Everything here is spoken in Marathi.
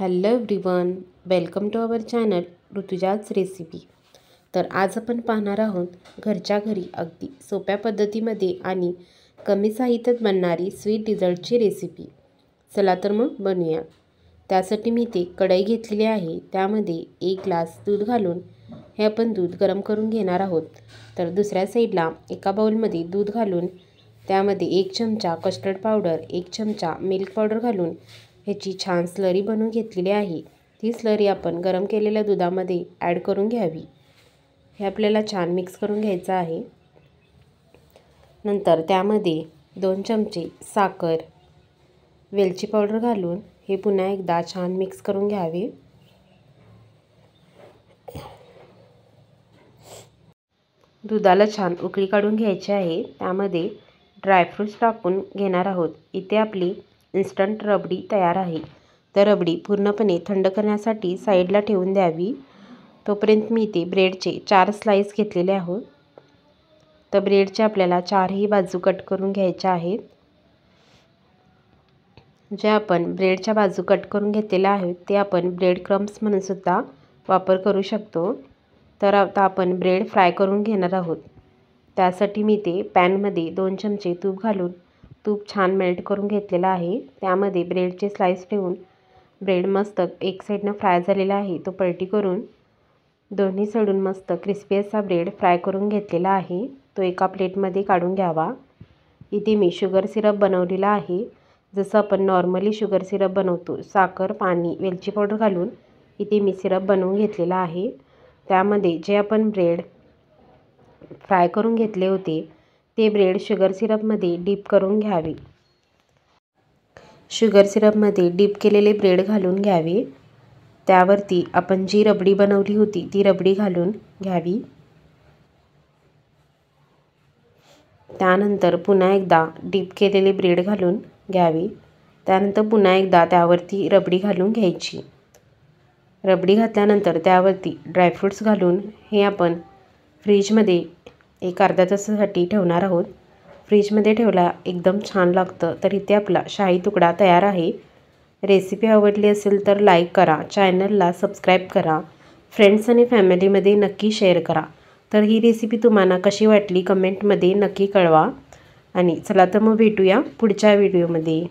Hello everyone, welcome to our channel Rutuja's recipe. तर आज आपण पाहणार आहोत घरच्या घरी अगदी सोप्या पद्धतीमध्ये आणि कमी साहित्यात बनणारी स्वीट डिझर्टची रेसिपी। चला तर मग बनवूया। त्यासाठी मी इथे कढई घेतलेली आहे, त्यामध्ये 1 ग्लास दूध घालून हे आपण दूध गरम करून घेणार आहोत। तर दुसऱ्या साईडला एका बाउलमध्ये दूध घालून त्यामध्ये 1 चमचा कस्टर्ड पावडर, 1 चमचा मिल्क पावडर घालून ह्याची छान स्लरी बनवून घेतलेली आहे। ती स्लरी आपण गरम केलेल्या दुधामध्ये ॲड करून घ्यावी। हे आपल्याला छान मिक्स करून घ्यायचं आहे। नंतर त्यामध्ये 2 चमचे साखर, वेलची पावडर घालून हे पुन्हा एकदा छान मिक्स करून घ्यावे। दुधाला छान उकळी काढून घ्यायची आहे। त्यामध्ये ड्रायफ्रूट्स टाकून घेणार आहोत। इथे आपली इन्स्टंट रबडी तयार आहे। तर रबडी पूर्णपणे थंड करण्यासाठी साईडला ठेवून द्यावी। तोपर्यंत मी इथे ब्रेडचे 4 स्लाइस घेतलेले आहोत। तर ब्रेडचे आपल्याला 4ही बाजू कट करून घ्यायच्या आहेत। जे आपण ब्रेडच्या बाजू कट करून घेतलेल्या आहेत ते आपण ब्रेड क्रम्स म्हणून सुद्धा वापर करू शकतो। तर आता आपण ब्रेड फ्राय करून घेणार आहोत। त्यासाठी मी इथे पॅनमध्ये 2 चमचे तूप घालून तूप छान मेल्ट करून घेतलेलं आहे। त्यामध्ये ब्रेडचे स्लाइस ठेवून ब्रेड मस्त एक साईडनं फ्राय झालेला आहे तो पलटी करून दोन्ही साईडून मस्त क्रिस्पी असा ब्रेड फ्राय करून घेतलेला आहे। तो एका प्लेटमध्ये काढून घ्यावा। इथे मी शुगर सिरप बनवलेला आहे। जसं आपण नॉर्मली शुगर सिरप बनवतो, साखर, पाणी, वेलची पावडर घालून इथे मी सिरप बनवून घेतलेला आहे। त्यामध्ये जे आपण ब्रेड फ्राय करून घेतले होते ते ब्रेड शुगर सिरपमध्ये डीप करून घ्यावे। शुगर सिरपमध्ये डीप केलेले ब्रेड घालून घ्यावे। त्यावरती आपण जी रबडी बनवली होती ती रबडी घालून घ्यावी। त्यानंतर पुन्हा एकदा डीप केलेले ब्रेड घालून घ्यावी। त्यानंतर पुन्हा एकदा त्यावरती रबडी घालून घ्यायची। रबडी घातल्यानंतर त्यावरती ड्रायफ्रूट्स घालून हे आपण फ्रीजमध्ये एक अर्धा तासासाठी ठेवणार आहोत। फ्रीजमध्ये ठेवला एकदम छान लागतं। तर इथे आपला शाही तुकडा तयार आहे। रेसिपी आवडली असेल तर लाईक करा, चॅनलला सबस्क्राईब करा, फ्रेंड्स आणि फॅमिलीमध्ये नक्की शेअर करा। तर ही रेसिपी तुम्हाला कशी वाटली कमेंटमध्ये नक्की कळवा। आणि चला तर मग भेटूया पुढच्या व्हिडिओमध्ये।